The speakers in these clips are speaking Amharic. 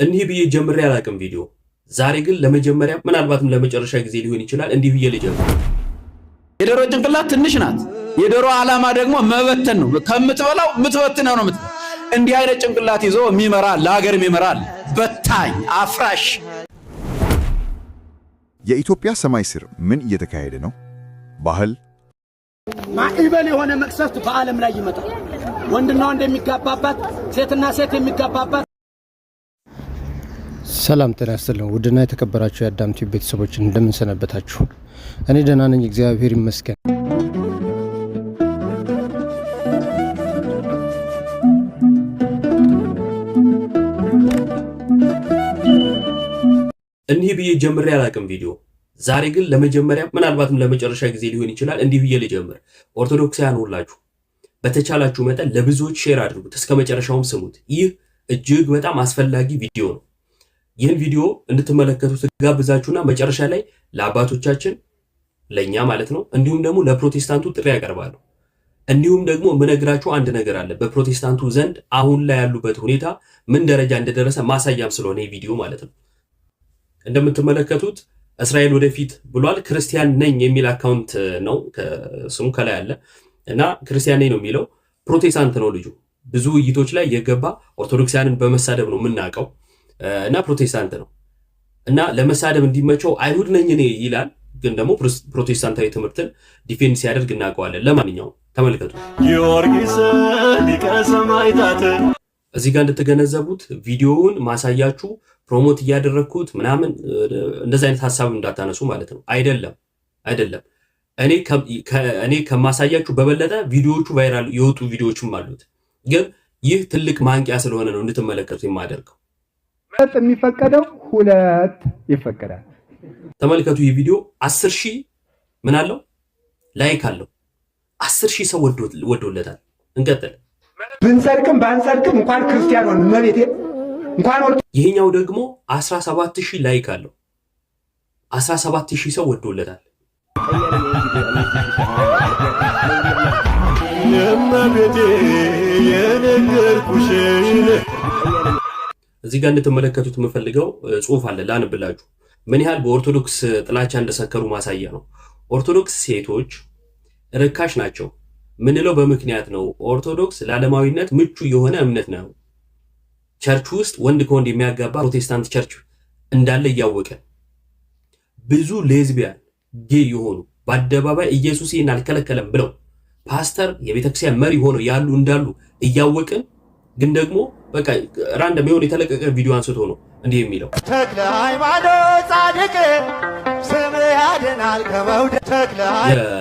እንዲህ ብዬ ጀምሬ አላቅም ቪዲዮ። ዛሬ ግን ለመጀመሪያ ምናልባትም ለመጨረሻ ጊዜ ሊሆን ይችላል እንዲህ ብዬ ልጀምር። የዶሮ ጭንቅላት ትንሽ ናት። የዶሮ ዓላማ ደግሞ መበተን ነው። ከምትበላው ምትበትነው ነው። እንዲህ አይነት ጭንቅላት ይዞ የሚመራ ለሀገርም ይመራል። በታኝ አፍራሽ። የኢትዮጵያ ሰማይ ስር ምን እየተካሄደ ነው? ባህል ማዕበል የሆነ መቅሰፍት በዓለም ላይ ይመጣል። ወንድና ወንድ የሚጋባባት፣ ሴትና ሴት የሚጋባባት። ሰላም ጤና ይስጥልን ውድና የተከበራችሁ የአዳም ቲዩብ ቤተሰቦች እንደምን ሰነበታችሁ? እኔ ደህና ነኝ፣ እግዚአብሔር ይመስገን። እንዲህ ብዬ ጀምሬ አላቅም ቪዲዮ። ዛሬ ግን ለመጀመሪያ ምናልባትም ለመጨረሻ ጊዜ ሊሆን ይችላል እንዲህ ብዬ ልጀምር። ኦርቶዶክሳውያን ሁላችሁ በተቻላችሁ መጠን ለብዙዎች ሼር አድርጉት፣ እስከ መጨረሻውም ስሙት። ይህ እጅግ በጣም አስፈላጊ ቪዲዮ ነው። ይህን ቪዲዮ እንድትመለከቱት ጋብዛችሁና መጨረሻ ላይ ለአባቶቻችን ለኛ ማለት ነው እንዲሁም ደግሞ ለፕሮቴስታንቱ ጥሪ ያቀርባሉ። እንዲሁም ደግሞ ምነግራችሁ አንድ ነገር አለ። በፕሮቴስታንቱ ዘንድ አሁን ላይ ያሉበት ሁኔታ ምን ደረጃ እንደደረሰ ማሳያም ስለሆነ ይህ ቪዲዮ ማለት ነው። እንደምትመለከቱት እስራኤል ወደፊት ብሏል። ክርስቲያን ነኝ የሚል አካውንት ነው ስሙ ከላይ አለ እና ክርስቲያን ነኝ ነው የሚለው። ፕሮቴስታንት ነው ልጁ። ብዙ ውይይቶች ላይ የገባ ኦርቶዶክሳውያንን በመሳደብ ነው የምናውቀው እና ፕሮቴስታንት ነው እና ለመሳደብ እንዲመቸው አይሁድ ነኝ እኔ ይላል። ግን ደግሞ ፕሮቴስታንታዊ ትምህርትን ዲፌንድ ሲያደርግ እናውቀዋለን። ለማንኛውም ተመልከቱ። ጊዮርጊስ ሊቀ ሰማዕታት እዚህ ጋር እንድትገነዘቡት ቪዲዮውን ማሳያችሁ ፕሮሞት እያደረግኩት ምናምን እንደዚህ አይነት ሐሳብ እንዳታነሱ ማለት ነው። አይደለም እኔ ከማሳያችሁ በበለጠ ቪዲዮዎቹ ቫይራል የወጡ ቪዲዮዎችም አሉት። ግን ይህ ትልቅ ማንቂያ ስለሆነ ነው እንድትመለከቱ የማደርገው። የሚፈቀደው 2 ይፈቀዳል። ተመልከቱ። ይህ ቪዲዮ 10,000 ምን አለው ላይክ አለው። 10,000 ሰው ወዶለታል። እንቀጥል። ብንጸድቅም ባንጸድቅም እንኳን ክርስቲያን ሆነ መቤቴ እንኳን ይሄኛው ደግሞ 17,000 ላይክ አለው። 17,000 ሰው ወዶለታል። የመቤቴ የነገርኩሽ እዚህ ጋር እንድትመለከቱት የምፈልገው ጽሑፍ አለ ላንብላችሁ። ምን ያህል በኦርቶዶክስ ጥላቻ እንደሰከሩ ማሳያ ነው። ኦርቶዶክስ ሴቶች ርካሽ ናቸው ምንለው በምክንያት ነው። ኦርቶዶክስ ለዓለማዊነት ምቹ የሆነ እምነት ነው። ቸርች ውስጥ ወንድ ከወንድ የሚያጋባ ፕሮቴስታንት ቸርች እንዳለ እያወቀ ብዙ ሌዝቢያን ጌይ የሆኑ በአደባባይ ኢየሱስ ይህን አልከለከለም ብለው ፓስተር የቤተክርስቲያን መሪ ሆነው ያሉ እንዳሉ እያወቅን ግን ደግሞ በቃ ራንደም የሆነ የተለቀቀ ቪዲዮ አንስቶ ነው እንዲህ የሚለው። ተክለ ሃይማኖት ጻድቅ ስም ያድናል ከመውደድ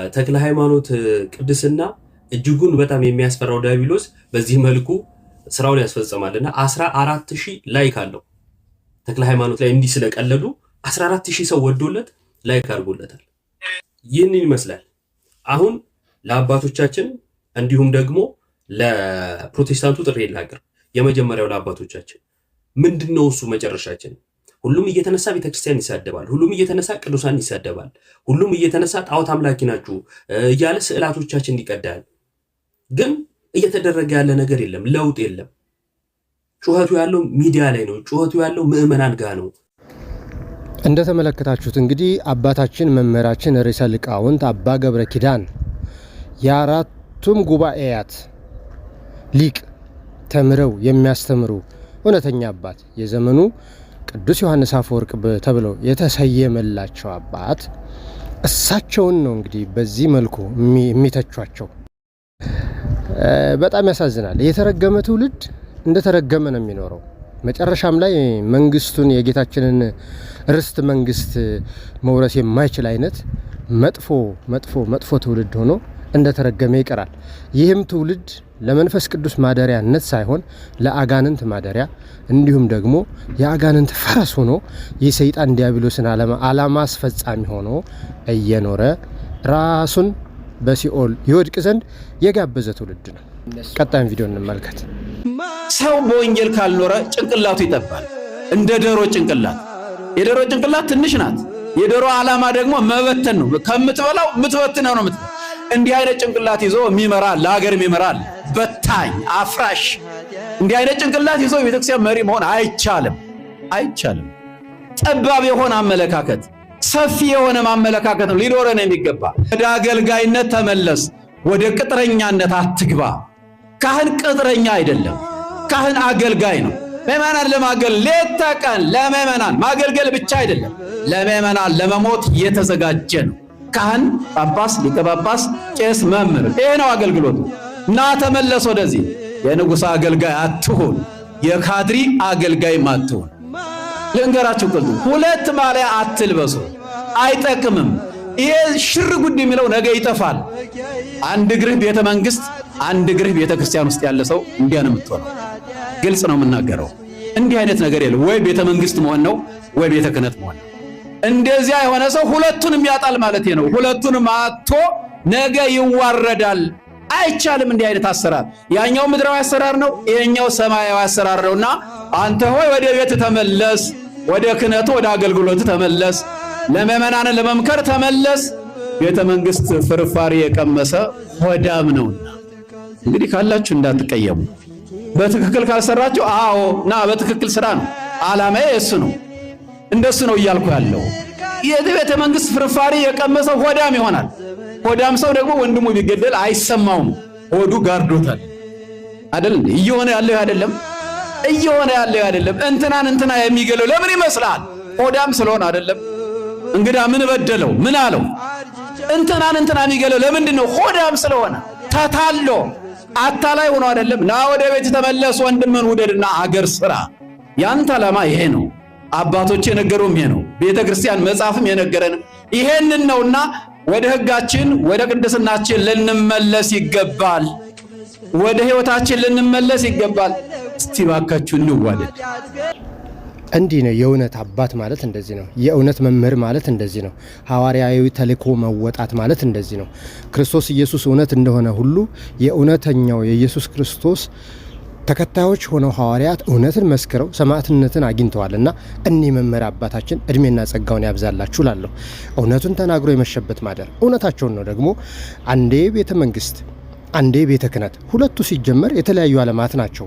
የተክለ ሃይማኖት ቅድስና እጅጉን በጣም የሚያስፈራው ዲያብሎስ በዚህ መልኩ ስራውን ያስፈጽማልና 14,000 ላይክ አለው። ተክለ ሃይማኖት ላይ እንዲህ ስለቀለዱ 14,000 ሰው ወዶለት ላይክ አድርጎለታል። ይህንን ይመስላል። አሁን ለአባቶቻችን እንዲሁም ደግሞ ለፕሮቴስታንቱ ጥሪ ላቀርብ። የመጀመሪያው ለአባቶቻችን ምንድነው እሱ መጨረሻችን? ሁሉም እየተነሳ ቤተክርስቲያን ይሳደባል። ሁሉም እየተነሳ ቅዱሳን ይሳደባል። ሁሉም እየተነሳ ጣዖት አምላኪ ናችሁ እያለ ስዕላቶቻችን ይቀዳል። ግን እየተደረገ ያለ ነገር የለም፣ ለውጥ የለም። ጩኸቱ ያለው ሚዲያ ላይ ነው። ጩኸቱ ያለው ምዕመናን ጋር ነው። እንደተመለከታችሁት እንግዲህ አባታችን መምህራችን ርዕሰ ሊቃውንት አባ ገብረ ኪዳን የአራቱም ጉባኤያት ሊቅ ተምረው የሚያስተምሩ እውነተኛ አባት የዘመኑ ቅዱስ ዮሐንስ አፈወርቅ ተብለው የተሰየመላቸው አባት እሳቸውን ነው እንግዲህ በዚህ መልኩ የሚተቿቸው። በጣም ያሳዝናል። የተረገመ ትውልድ እንደተረገመ ነው የሚኖረው። መጨረሻም ላይ መንግስቱን የጌታችንን ርስት መንግስት መውረስ የማይችል አይነት መጥፎ ትውልድ ሆኖ እንደተረገመ ይቀራል። ይህም ትውልድ ለመንፈስ ቅዱስ ማደሪያነት ሳይሆን ለአጋንንት ማደሪያ እንዲሁም ደግሞ የአጋንንት ፈረስ ሆኖ የሰይጣን ዲያብሎስን ዓላማ አስፈጻሚ ሆኖ እየኖረ ራሱን በሲኦል ይወድቅ ዘንድ የጋበዘ ትውልድ ነው። ቀጣዩን ቪዲዮ እንመልከት። ሰው በወንጌል ካልኖረ ጭንቅላቱ ይጠባል፣ እንደ ዶሮ ጭንቅላት። የዶሮ ጭንቅላት ትንሽ ናት። የዶሮ ዓላማ ደግሞ መበተን ነው። ከምትበላው ምትበትነው ነው። እንዲህ አይነት ጭንቅላት ይዞ የሚመራ ለሀገርም ይመራል። በታኝ አፍራሽ። እንዲህ አይነት ጭንቅላት ይዞ የቤተክርስቲያን መሪ መሆን አይቻልም። አይቻልም። ጠባብ የሆነ አመለካከት፣ ሰፊ የሆነ ማመለካከት ነው ሊኖረን የሚገባ። ወደ አገልጋይነት ተመለስ፣ ወደ ቅጥረኛነት አትግባ። ካህን ቅጥረኛ አይደለም፣ ካህን አገልጋይ ነው። ምእመናን ለማገልገል ሌት ተቀን ለምእመናን ማገልገል ብቻ አይደለም፣ ለምእመናን ለመሞት የተዘጋጀ ነው። ካህን፣ ጳጳስ፣ ሊቀ ጳጳስ፣ ቄስ፣ መምህር፣ ይሄ ነው አገልግሎቱ። እና ተመለስ ወደዚህ። የንጉሥ አገልጋይ አትሁን፣ የካድሪ አገልጋይ አትሁን። ልንገራችሁ ቅልጡ፣ ሁለት ማሊያ አትልበሱ፣ አይጠቅምም። ይሄ ሽር ጉድ የሚለው ነገ ይጠፋል። አንድ እግርህ ቤተ መንግሥት፣ አንድ እግርህ ቤተ ክርስቲያን ውስጥ ያለ ሰው እንዲያ ነው የምትሆነው። ግልጽ ነው የምናገረው። እንዲህ አይነት ነገር የለም። ወይ ቤተ መንግሥት መሆን ነው ወይ ቤተ ክህነት መሆን ነው። እንደዚያ የሆነ ሰው ሁለቱንም ያጣል ማለት ነው። ሁለቱንም አጥቶ ነገ ይዋረዳል። አይቻልም እንዲህ አይነት አሰራር። ያኛው ምድራዊ አሰራር ነው፣ ይሄኛው ሰማያዊ አሰራር ነውና አንተ ሆይ ወደ ቤት ተመለስ፣ ወደ ክህነቱ ወደ አገልግሎቱ ተመለስ፣ ለምእመናን ለመምከር ተመለስ። ቤተ መንግሥት ፍርፋሪ የቀመሰ ሆዳም ነውና እንግዲህ ካላችሁ እንዳትቀየሙ። በትክክል ካልሰራችሁ አዎ ና በትክክል ስራ ነው። ዓላማዬ እሱ ነው። እንደሱ ነው እያልኩ ያለው። የቤተ መንግሥት ፍርፋሪ የቀመሰው ሆዳም ይሆናል። ሆዳም ሰው ደግሞ ወንድሙ ቢገደል አይሰማውም፣ ሆዱ ጋርዶታል። አይደል እንዴ? እየሆነ ያለው አይደለም፣ እየሆነ ያለው አይደለም። እንትና የሚገለው ለምን ይመስላል? ሆዳም ስለሆነ አይደለም። እንግዳ ምን በደለው? ምን አለው? እንትና የሚገለው ለምንድን ነው? ሆዳም ስለሆነ ተታሎ አታላይ ሆኖ አይደለም። ና ወደ ቤት ተመለስ፣ ወንድምን ውደድና አገር ስራ። ያንተ ዓላማ ይሄ ነው። አባቶች የነገሩም ይሄ ነው። ቤተ ክርስቲያን መጽሐፍም የነገረን ይሄንን ነውና ወደ ሕጋችን ወደ ቅድስናችን ልንመለስ ይገባል። ወደ ሕይወታችን ልንመለስ ይገባል። እስቲ ባካችሁ እንዋደድ። እንዲህ ነው የእውነት አባት ማለት እንደዚህ ነው። የእውነት መምህር ማለት እንደዚህ ነው። ሐዋርያዊ ተልእኮ መወጣት ማለት እንደዚህ ነው። ክርስቶስ ኢየሱስ እውነት እንደሆነ ሁሉ የእውነተኛው የኢየሱስ ክርስቶስ ተከታዮች ሆነው ሐዋርያት እውነትን መስክረው ሰማዕትነትን አግኝተዋልና እኒህ መምህር አባታችን እድሜና ጸጋውን ያብዛላችሁ ላለሁ። እውነቱን ተናግሮ የመሸበት ማደር እውነታቸውን ነው። ደግሞ አንዴ ቤተ መንግሥት አንዴ ቤተ ክህነት፣ ሁለቱ ሲጀመር የተለያዩ ዓለማት ናቸው።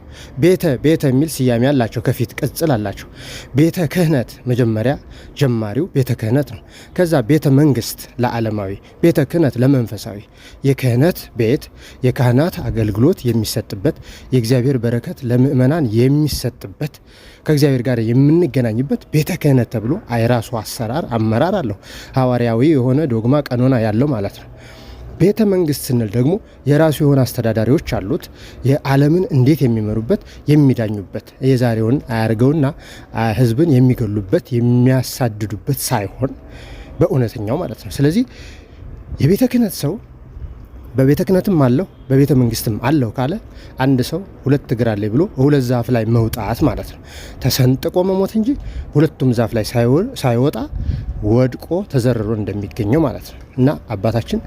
ቤተ የሚል ስያሜ አላቸው፣ ከፊት ቅጽል አላቸው። ቤተ ክህነት መጀመሪያ ጀማሪው ቤተ ክህነት ነው። ከዛ ቤተ መንግሥት ለዓለማዊ፣ ቤተ ክህነት ለመንፈሳዊ። የክህነት ቤት የካህናት አገልግሎት የሚሰጥበት፣ የእግዚአብሔር በረከት ለምእመናን የሚሰጥበት፣ ከእግዚአብሔር ጋር የምንገናኝበት ቤተ ክህነት ተብሎ የራሱ አሰራር አመራር አለው። ሐዋርያዊ የሆነ ዶግማ ቀኖና ያለው ማለት ነው። ቤተ መንግሥት ስንል ደግሞ የራሱ የሆነ አስተዳዳሪዎች አሉት። የዓለምን እንዴት የሚመሩበት የሚዳኙበት፣ የዛሬውን አያርገውና ሕዝብን የሚገሉበት የሚያሳድዱበት ሳይሆን በእውነተኛው ማለት ነው። ስለዚህ የቤተ ክህነት ሰው በቤተ ክህነትም አለው በቤተ መንግሥትም አለው ካለ አንድ ሰው ሁለት እግር አለኝ ብሎ ሁለት ዛፍ ላይ መውጣት ማለት ነው። ተሰንጥቆ መሞት እንጂ ሁለቱም ዛፍ ላይ ሳይወጣ ወድቆ ተዘርሮ እንደሚገኘው ማለት ነው። እና አባታችን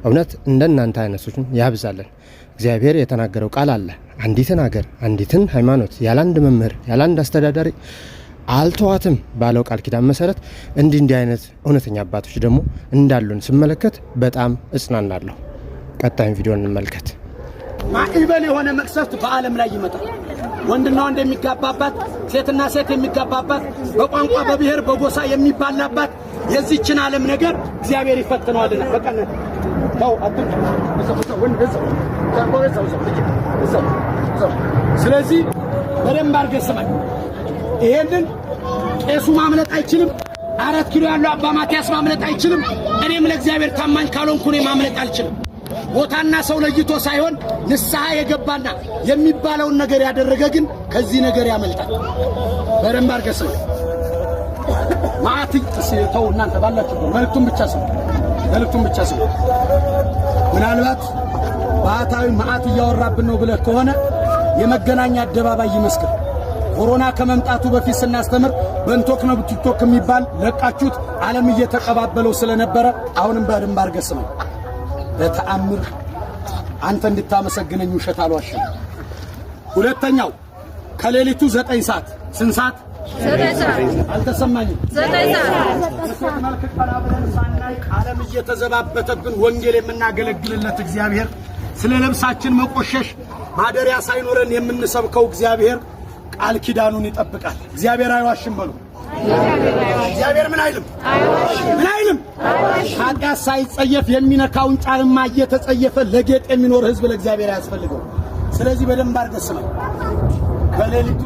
እውነት እንደናንተ አይነቶችን ያብዛለን። እግዚአብሔር የተናገረው ቃል አለ። አንዲትን ሀገር አንዲትን ሃይማኖት ያላንድ መምህር ያላንድ አስተዳዳሪ አልተዋትም ባለው ቃል ኪዳን መሰረት እንዲህ አይነት እውነተኛ አባቶች ደግሞ እንዳሉን ስመለከት በጣም እጽናናለሁ። ቀጣዩን ቪዲዮ እንመልከት። ማዕበል የሆነ መቅሰፍት በዓለም ላይ ይመጣል። ወንድና ወንድ የሚጋባባት፣ ሴትና ሴት የሚጋባባት፣ በቋንቋ በብሔር በጎሳ የሚባላባት የዚችን ዓለም ነገር እግዚአብሔር ይፈትነዋልና በቀነት ታው አጥቅ ስለዚህ በደንብ አድርገህ ስማኝ። ይሄንን ቄሱ ማምለጥ አይችልም። 4 ኪሎ ያለው አባ ማቲያስ ማምለጥ አይችልም። እኔም ለእግዚአብሔር ታማኝ ካልሆንኩ እኔ ማምለጥ አልችልም። ቦታና ሰው ለይቶ ሳይሆን ንስሐ የገባና የሚባለውን ነገር ያደረገ ግን ከዚህ ነገር ያመልጣል። በደንብ አድርገህ ስማኝ። ማዕት ተው እናንተ ባላችሁ መልእክቱን ብቻ ስሙ። ምናልባት ባህታዊ ማዕት እያወራብን ነው ብለህ ከሆነ የመገናኛ አደባባይ ይመስክር። ኮሮና ከመምጣቱ በፊት ስናስተምር በእንቶክ ነው ቲክቶክ የሚባል ለቃችሁት ዓለም እየተቀባበለው ስለነበረ አሁንም በደንብ አድርገህ ስማኝ። በተአምር አንተ እንድታመሰግነኝ ውሸት አልዋሽም። ሁለተኛው ከሌሊቱ 9 ሰዓት ስንት ሰዓት? 9 ሰዓት አልተሰማኝም። 9 ሰዓት መልክ ቀላብረን ሳናይ ዓለም እየተዘባበተብን ወንጌል የምናገለግልለት እግዚአብሔር ስለ ልብሳችን መቆሸሽ ማደሪያ ሳይኖረን የምንሰብከው እግዚአብሔር ቃል ኪዳኑን ይጠብቃል። እግዚአብሔር አይዋሽም በሉ። እግዚአብሔር ምን አይልም? ኃጢአት ሳይጸየፍ የሚነካውን ጫማ እየተጸየፈ ለጌጥ የሚኖር ሕዝብ ለእግዚአብሔር ያስፈልገው። ስለዚህ በደንብ አድርገህ ስማኝ። ከሌሊቱ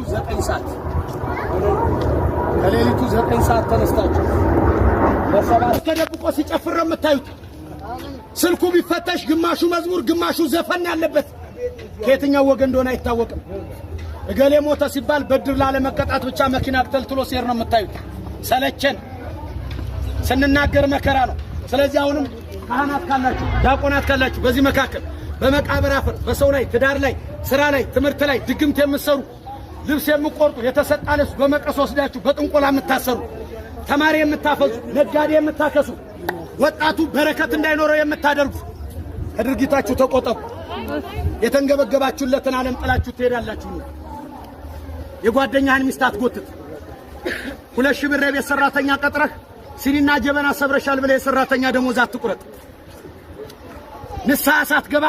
9 ሰዓት ተነስታችሁ በሰባት ተደብቆ ሲጨፍር ነው የምታዩት። ስልኩ ቢፈተሽ ግማሹ መዝሙር ግማሹ ዘፈን ያለበት ከየትኛው ወገን እንደሆነ አይታወቅም። እገሌ ሞተ ሲባል በድር ላለመቀጣት ብቻ መኪና ተልትሎ ሲር ነው የምታዩት። ሰለቸን ስንናገር መከራ ነው። ስለዚህ አሁንም ካህናት ካላችሁ ዲያቆናት ካላችሁ በዚህ መካከል በመቃብር አፈር በሰው ላይ ትዳር ላይ ስራ ላይ ትምህርት ላይ ድግምት የምትሰሩ ልብስ የምትቆርጡ የተሰጣለስ በመቀስ ወስዳችሁ በጥንቆላ የምታሰሩ ተማሪ የምታፈዙ ነጋዴ የምታከሱ ወጣቱ በረከት እንዳይኖረው የምታደርጉ ከድርጊታችሁ ተቆጠቡ። የተንገበገባችሁለትን ዓለም ጥላችሁ ትሄዳላችሁ። የጓደኛህን ሚስት አትጎትት። 2,000 ብር የቤት ሰራተኛ ቀጥረህ ሲኒና ጀበና ሰብረሻል ብለህ የሰራተኛ ደሞዝ አትቁረጥ። ንስሐ ሳትገባ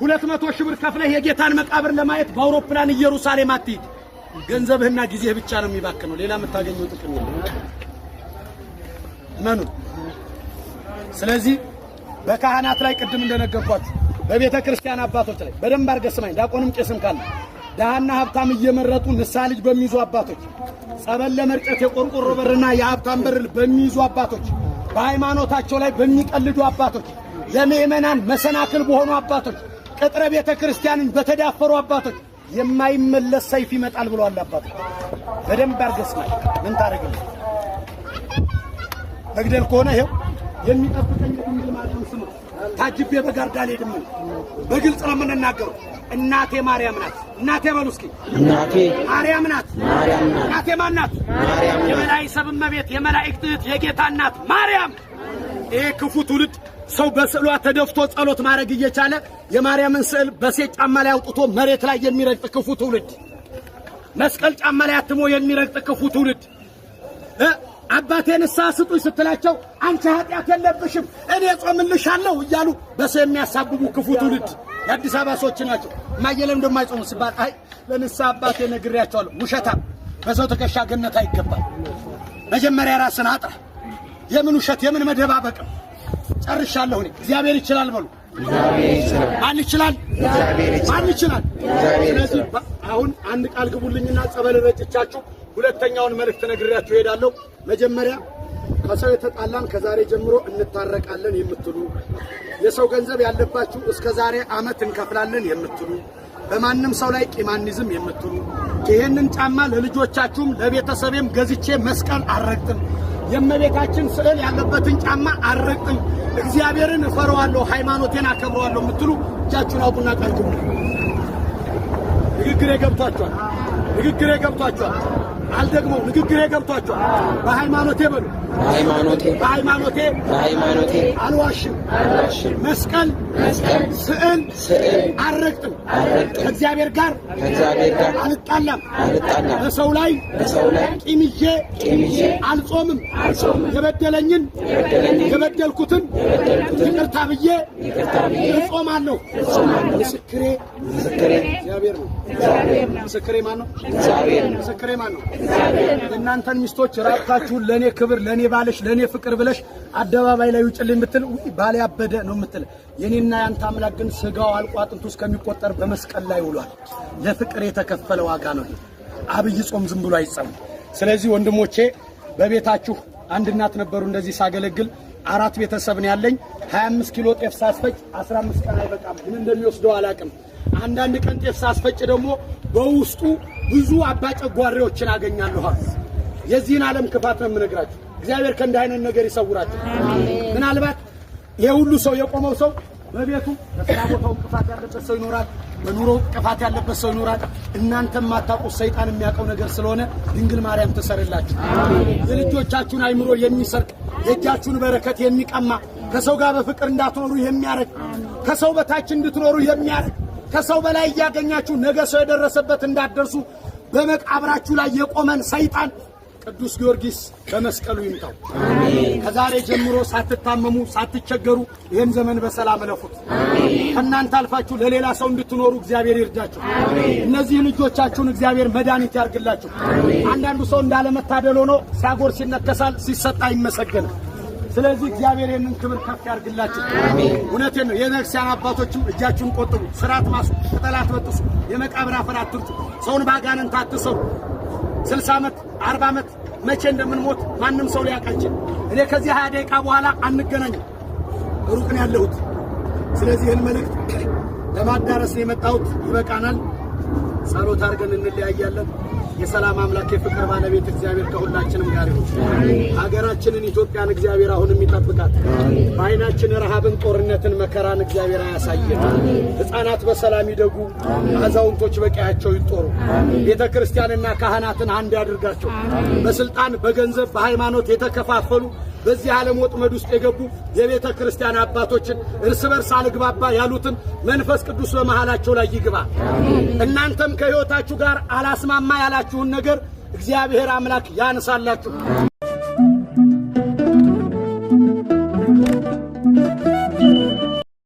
200,000 ብር ከፍለህ የጌታን መቃብር ለማየት በአውሮፕላን ኢየሩሳሌም አትሂድ። ገንዘብህና ጊዜህ ብቻ ነው የሚባክነው፣ ሌላ የምታገኘው ጥቅም የለም። መኑ ስለዚህ በካህናት ላይ ቅድም እንደነገርኳችሁ በቤተ ክርስቲያን አባቶች ላይ በደንብ አድርገህ ስማኝ። ዲያቆንም ቄስም ካለ ደሃና ሀብታም እየመረጡ ንስሐ ልጅ በሚይዙ አባቶች፣ ጸበል ለመርጨት የቆርቆሮ በርና የሀብታም በር በሚይዙ አባቶች፣ በሃይማኖታቸው ላይ በሚቀልዱ አባቶች፣ ለምእመናን መሰናክል በሆኑ አባቶች፣ ቅጥረ ቤተ ክርስቲያንን በተዳፈሩ አባቶች የማይመለስ ሰይፍ ይመጣል ብለዋል አባቶች። በደንብ አድርገህ ስማኝ። ምን ታደርግልህ? መግደል ከሆነ ይኸው የሚጠብቀኝ ድንግል ማርያም ስም ታጅቤ በጋርዳ አልሄድም። በግልጽ ነው የምንናገረው። እናቴ ማርያም ናት። እናቴ በሉ እስኪ። እናቴ ማርያም ናት። እናቴ ማን ናት? የመላእክት ሰብ እመቤት፣ የመላእክት እህት፣ የጌታ እናት ማርያም። ይሄ ክፉ ትውልድ ሰው በስዕሏ ተደፍቶ ጸሎት ማድረግ እየቻለ የማርያምን ስዕል በሴት ጫማ ላይ አውጥቶ መሬት ላይ የሚረግጥ ክፉ ትውልድ፣ መስቀል ጫማ ላይ አትሞ የሚረግጥ ክፉ ትውልድ፣ አባቴ ንስሐ ስጡኝ ስትላቸው አንቺ ኃጢአት የለብሽም እኔ ጾምልሻለሁ እያሉ በሰው የሚያሳብቡ ክፉ ትውልድ የአዲስ አበባ ሰዎች ናቸው። ማየለም እንደማይጾሙ ሲባል አይ ለንስሐ አባቴ ነግሬያቸዋለሁ። ውሸታም በሰው ትከሻ ገነት አይገባም። መጀመሪያ ራስን አጥራ። የምን ውሸት የምን መደባበቅ? ጨርሻለሁ እኔ። እግዚአብሔር ይችላል በሉ። ማን ይችላል? ማን ይችላል? ስለዚህ አሁን አንድ ቃል ግቡልኝና ጸበል ረጭቻችሁ ሁለተኛውን መልእክት ነግሬያችሁ እሄዳለሁ። መጀመሪያ ከሰው የተጣላን ከዛሬ ጀምሮ እንታረቃለን የምትሉ፣ የሰው ገንዘብ ያለባችሁ እስከ ዛሬ ዓመት እንከፍላለን የምትሉ፣ በማንም ሰው ላይ ቂማኒዝም የምትሉ፣ ይሄንን ጫማ ለልጆቻችሁም ለቤተሰቤም ገዝቼ መስቀል አልረግጥም፣ የእመቤታችን ስዕል ያለበትን ጫማ አልረግጥም፣ እግዚአብሔርን እፈራዋለሁ፣ ሃይማኖቴን አከብረዋለሁ የምትሉ እጃችሁን አውጡና ቃል ግቡ። ንግግሬ ገብቷችኋል? ንግግሬ ገብቷችኋል? አልደግመው። ንግግሬ ገብቷችኋል? በሃይማኖቴ በሉ። በሃይማኖቴ አልዋሽም። መስቀል ስዕል አልረግጥም። ከእግዚአብሔር ጋር አልጣላም። በሰው ላይ ቂም ይዤ አልጾምም። የበደለኝን የበደልኩትን ይቅርታ ብዬ እጾማለሁ። ምስክሬ እግዚአብሔር ነው። ምስክሬ ማን ነው? ምስክሬ ማን ነው? እናንተን ሚስቶች ራቁታችሁን ለኔ ክብር ለኔ ባለሽ ለኔ ፍቅር ብለሽ አደባባይ ላይ ውጭልኝ ብትል ባለ ያበደ ነው የምትል። የኔና ያንተ አምላክ ግን ስጋው አልቆ አጥንቱ እስከሚቆጠር በመስቀል ላይ ውሏል። ለፍቅር የተከፈለ ዋጋ ነው። አብይ ጾም ዝም ብሎ አይጸም። ስለዚህ ወንድሞቼ በቤታችሁ አንድ እናት ነበሩ እንደዚህ ሳገለግል 4 ቤተሰብ ነው ያለኝ። 25 ኪሎ ጤፍ ሳስፈጭ 15 ቀን አይበቃም። ምን እንደሚወስደው አላቅም። አንዳንድ ቀን ጤፍ ሳስፈጭ ደግሞ በውስጡ ብዙ አባጨጓሪዎችን አገኛለሁ። የዚህን ዓለም ክፋት ነው የምነግራችሁ። እግዚአብሔር ከእንዲህ አይነት ነገር ይሰውራችሁ። ምናልባት ይሄ ሁሉ ሰው የቆመው ሰው በቤቱ በስራ ቦታው ክፋት ያለበት ሰው ይኖራል፣ በኑሮ ክፋት ያለበት ሰው ይኖራል። እናንተም ማታውቁት ሰይጣን የሚያውቀው ነገር ስለሆነ ድንግል ማርያም ትሰርላችሁ። የልጆቻችሁን አይምሮ የሚሰርቅ የእጃችሁን በረከት የሚቀማ ከሰው ጋር በፍቅር እንዳትኖሩ የሚያረግ ከሰው በታች እንድትኖሩ የሚያረግ ከሰው በላይ እያገኛችሁ ነገ ሰው የደረሰበት እንዳትደርሱ በመቃብራችሁ ላይ የቆመን ሰይጣን ቅዱስ ጊዮርጊስ በመስቀሉ ይምታው። ከዛሬ ጀምሮ ሳትታመሙ ሳትቸገሩ ይህን ዘመን በሰላም እለፉት። ከእናንተ አልፋችሁ ለሌላ ሰው እንድትኖሩ እግዚአብሔር ይርዳችሁ። እነዚህ ልጆቻችሁን እግዚአብሔር መድኃኒት ያርግላችሁ። አንዳንዱ ሰው እንዳለመታደል ሆኖ ሲያጎርስ ይነከሳል፣ ሲሰጣ ይመሰገናል። ስለዚህ እግዚአብሔር ይህንን ክብር ከፍ ያርግላችሁ። እውነቴን ነው። የነክሲያን አባቶችም እጃችሁን ቆጥቡ፣ ስራት ማሱ፣ ቅጠላት በጥሱ፣ የመቃብር አፈር አትርጩ፣ ሰውን ባጋንንት አትሰሩ። 60 ዓመት 40 ዓመት መቼ እንደምንሞት ማንም ሰው ሊያውቃችን። እኔ ከዚህ 20 ደቂቃ በኋላ አንገናኝም፣ ሩቅ ነው ያለሁት። ስለዚህ ይህን መልእክት ለማዳረስ ነው የመጣሁት። ይበቃናል። ጸሎት አድርገን እንለያያለን። የሰላም አምላክ የፍቅር ባለቤት እግዚአብሔር ከሁላችንም ጋር ይሁን። ሀገራችንን ኢትዮጵያን እግዚአብሔር አሁንም ይጠብቃት። በዓይናችን ረሃብን፣ ጦርነትን፣ መከራን እግዚአብሔር አያሳየን። ሕፃናት በሰላም ይደጉ፣ አዛውንቶች በቀያቸው ይጦሩ። ቤተ ክርስቲያንና ካህናትን አንድ ያድርጋቸው። በስልጣን በገንዘብ በሃይማኖት የተከፋፈሉ በዚህ ዓለም ወጥመድ ውስጥ የገቡ የቤተ ክርስቲያን አባቶችን እርስ በርስ አልግባባ ያሉትን መንፈስ ቅዱስ በመሃላቸው ላይ ይግባ። እናንተም ከሕይወታችሁ ጋር አላስማማ ያላችሁን ነገር እግዚአብሔር አምላክ ያንሳላችሁ።